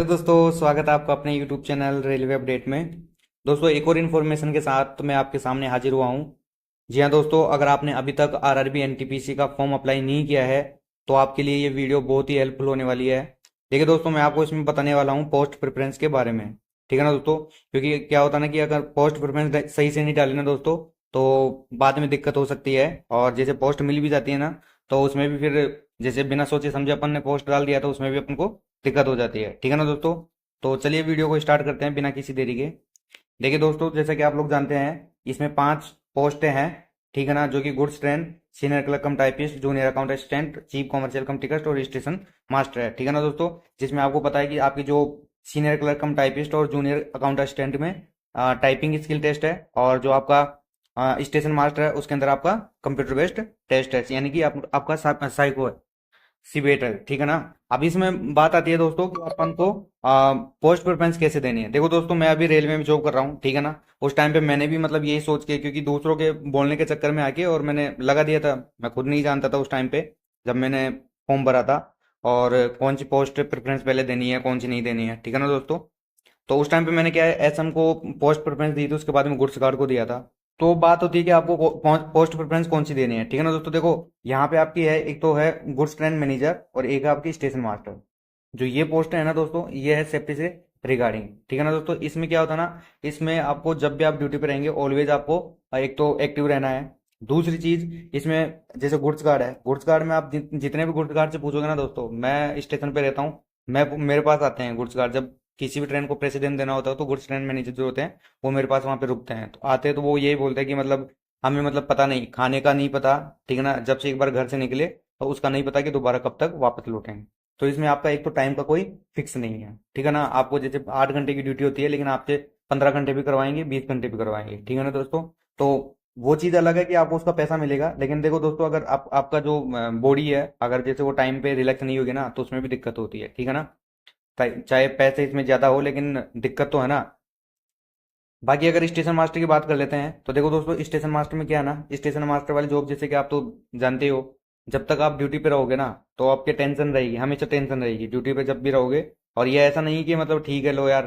तो दोस्तों स्वागत है आपका अपने YouTube चैनल रेलवे अपडेट में। दोस्तों एक और इन्फॉर्मेशन के साथ मैं आपके सामने हाजिर हुआ हूँ। जी हाँ दोस्तों, अगर आपने अभी तक आरआरबी एनटीपीसी का फॉर्म अप्लाई नहीं किया है तो आपके लिए ये वीडियो बहुत ही हेल्पफुल होने वाली है। देखिए दोस्तों, मैं आपको इसमें बताने वाला हूँ पोस्ट प्रेफरेंस के बारे में। ठीक है ना दोस्तों, क्योंकि क्या होता है ना कि अगर पोस्ट प्रेफरेंस सही से नहीं डाली ना दोस्तों तो बाद में दिक्कत हो सकती है। और जैसे पोस्ट मिल भी जाती है ना तो उसमें भी फिर जैसे बिना सोचे समझे अपन ने पोस्ट डाल दिया तो उसमें भी अपन को दिक्कत हो जाती है। ठीक है ना दोस्तों, तो चलिए वीडियो को स्टार्ट करते हैं बिना किसी देरी के। देखिए दोस्तों, जैसा कि आप लोग जानते हैं इसमें 5 पोस्टें हैं। ठीक है ना, जो कि गुड्स ट्रेन, सीनियर क्लर्क कम typist, junior account assistant, chief commercial कम टिकट और स्टेशन मास्टर है। ठीक है ना दोस्तों, जिसमें आपको पता है कि आपकी जो सीनियर क्लर्क कम टाइपिस्ट और जूनियर अकाउंट असिस्टेंट में टाइपिंग स्किल टेस्ट है, और जो आपका स्टेशन मास्टर है उसके अंदर आपका कंप्यूटर बेस्ड टेस्ट है, यानी कि आपका साइको है, सीबेट है। ठीक है ना। अब इसमें बात आती है दोस्तों कि अपन को पोस्ट प्रेफरेंस कैसे देनी है। देखो दोस्तों, मैं अभी रेलवे में जॉब कर रहा हूँ। ठीक है ना, उस टाइम पे मैंने भी मतलब यही सोच के, क्योंकि दूसरों के बोलने के चक्कर में आके और मैंने लगा दिया था। मैं खुद नहीं जानता था उस टाइम पे जब मैंने फॉर्म भरा था, और कौन सी पोस्ट प्रेफरेंस पहले देनी है कौन सी नहीं देनी है। ठीक है ना दोस्तों, तो उस टाइम पे मैंने क्या है एसएम को पोस्ट प्रेफरेंस दी थी, उसके बाद में गुड्स गार्ड को दिया था। तो बात होती है कि आपको पोस्ट प्रेफरेंस कौन सी देनी है। ठीक है ना दोस्तों, देखो यहाँ पे आपकी है, एक तो है गुड्स ट्रेन मैनेजर और एक है आपकी स्टेशन मास्टर। जो ये पोस्ट है ना दोस्तों, ये है सेफ्टी से रिगार्डिंग। ठीक है ना दोस्तों, इसमें क्या होता है ना, इसमें आपको जब भी आप ड्यूटी पे रहेंगे ऑलवेज आपको एक तो एक्टिव रहना है। दूसरी चीज इसमें जैसे गुड्स गार्ड है, गुड्स गार्ड में आप जितने भी गुड्स गार्ड से पूछोगे ना दोस्तों, मैं स्टेशन पे रहता हूँ, मैं मेरे पास आते हैं गुड्स गार्ड। जब किसी भी ट्रेन को प्रेसिडेंट देना होता है तो गुड्स ट्रेन मैनेजर जो होते हैं वो मेरे पास वहां पे रुकते हैं। तो आते हैं तो वो यही बोलते हैं कि मतलब हमें मतलब पता नहीं, खाने का नहीं पता। ठीक है ना, जब से एक बार घर से निकले तो उसका नहीं पता कि दोबारा कब तक वापस लौटेंगे। तो इसमें आपका एक तो टाइम का कोई फिक्स नहीं है। ठीक है ना, आपको जैसे 8 घंटे की ड्यूटी होती है लेकिन आपसे 15 घंटे भी करवाएंगे, 20 घंटे भी करवाएंगे। ठीक है ना दोस्तों, तो वो चीज अलग है कि आपको उसका पैसा मिलेगा। लेकिन देखो दोस्तों, अगर आपका जो बॉडी है अगर जैसे वो टाइम पे रिलैक्स नहीं होगी ना तो उसमें भी दिक्कत होती है। ठीक है ना, चाहे पैसे इसमें ज्यादा हो लेकिन दिक्कत तो है ना। बाकी अगर स्टेशन मास्टर की बात कर लेते हैं तो देखो दोस्तों, स्टेशन मास्टर में क्या है ना, स्टेशन मास्टर वाली जॉब जैसे कि आप तो जानते हो, जब तक आप ड्यूटी पे रहोगे ना तो आपके टेंशन रहेगी, हमेशा टेंशन रहेगी ड्यूटी पे जब भी रहोगे। और ये ऐसा नहीं कि मतलब ठीक है लो यार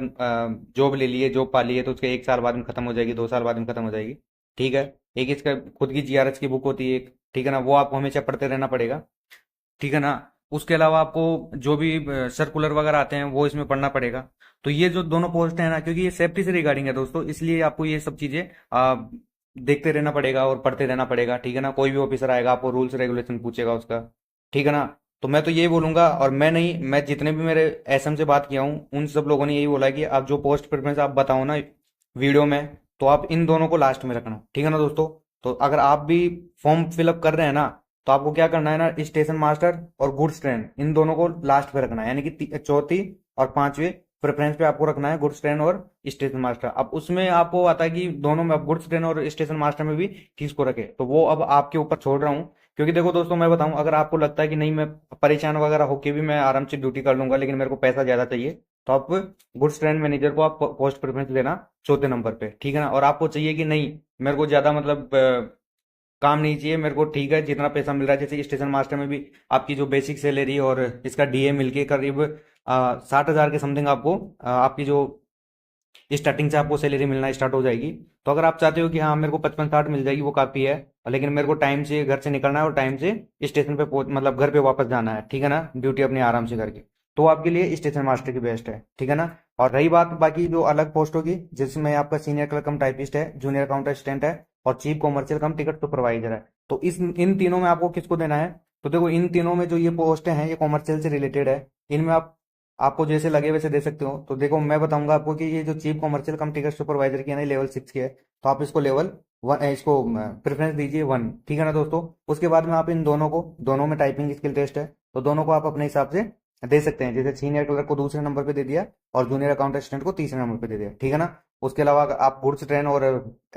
जॉब ले लिए, जॉब पा लिए तो उसके 1 साल बाद में खत्म हो जाएगी, 2 साल बाद में खत्म हो जाएगी। ठीक है, एक इसका खुद की जीआरएस की बुक होती है एक। ठीक है ना, वो आपको हमेशा पढ़ते रहना पड़ेगा। ठीक है ना, उसके अलावा आपको जो भी सर्कुलर वगैरह आते हैं वो इसमें पढ़ना पड़ेगा। तो ये जो दोनों पोस्ट है ना, क्योंकि ये सेफ्टी से रिगार्डिंग है दोस्तों, इसलिए आपको ये सब चीजें देखते रहना पड़ेगा और पढ़ते रहना पड़ेगा। ठीक है ना, कोई भी ऑफिसर आएगा आपको रूल्स रेगुलेशन पूछेगा उसका। ठीक है ना, तो मैं तो यही बोलूंगा, और मैं नहीं, मैं जितने भी मेरे एसएम से बात किया हूँ उन सब लोगों ने यही बोला है कि आप जो पोस्ट प्रेफरेंस आप बताओ ना वीडियो में, तो आप इन दोनों को लास्ट में रखना। ठीक है ना दोस्तों, तो अगर आप भी फॉर्म फिलअप कर रहे हैं ना तो आपको क्या करना है ना, स्टेशन मास्टर और गुड्स ट्रेन इन दोनों को लास्ट पे रखना है, यानी कि चौथी और पांचवी प्रेफरेंस पे आपको रखना है गुड्स ट्रेन और स्टेशन मास्टर। अब उसमें आपको आता है कि दोनों में, अब गुड्स ट्रेन और स्टेशन मास्टर में भी किसको रखे, तो वो अब आपके ऊपर छोड़ रहा हूँ। क्योंकि देखो दोस्तों, मैं बताऊं, अगर आपको लगता है कि नहीं मैं परेशान वगैरह होके भी मैं आराम से ड्यूटी कर लूंगा लेकिन मेरे को पैसा ज्यादा चाहिए, तो आप गुड्स ट्रेन मैनेजर को आप पोस्ट प्रेफरेंस देना चौथे नंबर पे। ठीक है ना, और आपको चाहिए कि नहीं मेरे को ज्यादा मतलब काम नहीं चाहिए मेरे को, ठीक है जितना पैसा मिल रहा है, जैसे स्टेशन मास्टर में भी आपकी जो बेसिक सैलरी और इसका डीए मिलके करीब 60,000 के समथिंग आपको आपकी जो स्टार्टिंग से आपको सैलरी मिलना स्टार्ट हो जाएगी। तो अगर आप चाहते हो कि हाँ मेरे को 55-60 मिल जाएगी वो काफी है, लेकिन मेरे को टाइम से घर से निकलना है और टाइम से स्टेशन पे पहुंच मतलब घर पे वापस जाना है। ठीक है ना, ड्यूटी अपनी आराम से करके, तो आपके लिए स्टेशन मास्टर की बेस्ट है। ठीक है ना, और रही बात बाकी जो अलग पोस्ट होगी जिसमें आपका सीनियर क्लर्क कम टाइपिस्ट है, जूनियर अकाउंट असिस्टेंट है और चीफ कॉमर्शियल कम टिकट सुपरवाइजर है, तो इस इन तीनों में आपको किसको देना है। तो देखो, इन तीनों में जो ये पोस्ट हैं ये कॉमर्शियल से रिलेटेड है। इनमें आप आपको जैसे लगे वैसे दे सकते हो। तो देखो, मैं बताऊंगा आपको कि ये जो चीफ कॉमर्शियल कम टिकट सुपरवाइजर की है ना, लेवल 6 की है, तो आप इसको लेवल 1, इसको प्रेफरेंस दीजिए 1। ठीक है ना दोस्तों, उसके बाद में आप इन दोनों को, दोनों में टाइपिंग स्किल टेस्ट है तो दोनों को आप अपने हिसाब से दे सकते हैं। जैसे सीनियर क्लर्क को दूसरे नंबर पे दे दिया और जूनियर अकाउंट असिस्टेंट को तीसरे नंबर पे दे दिया। ठीक है ना, उसके अलावा अगर आप गुड्स ट्रेन और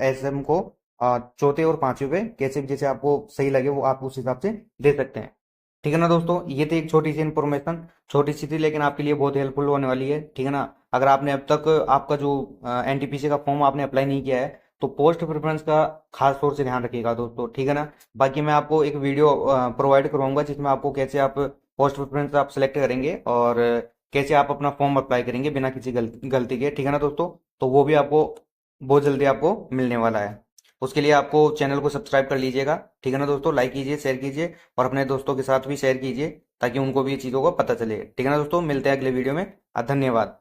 एसएम को चौथे और पांचवे पे कैसे भी जैसे आपको सही लगे वो आप उस हिसाब से दे सकते हैं। ठीक है ना दोस्तों, ये थी एक छोटी सी इन्फॉर्मेशन, छोटी सी थी लेकिन आपके लिए बहुत हेल्पफुल होने वाली है। ठीक है ना, अगर आपने अब तक आपका जो एनटीपीसी का फॉर्म आपने अप्लाई नहीं किया है तो पोस्ट प्रेफरेंस का खास तौर से ध्यान रखिएगा दोस्तों। ठीक है ना, बाकी मैं आपको एक वीडियो प्रोवाइड करवाऊंगा जिसमें आपको कैसे आप पोस्ट प्रेफरेंस आप सिलेक्ट करेंगे और कैसे आप अपना फॉर्म अप्लाई करेंगे बिना किसी गलती के, ठीक है ना दोस्तों। तो वो भी आपको बहुत जल्दी आपको मिलने वाला है। उसके लिए आपको चैनल को सब्सक्राइब कर लीजिएगा, ठीक है ना दोस्तों। लाइक कीजिए, शेयर कीजिए और अपने दोस्तों के साथ भी शेयर कीजिए ताकि उनको भी चीज़ों को पता चले, ठीक है ना दोस्तों। मिलते हैं अगले वीडियो में। धन्यवाद।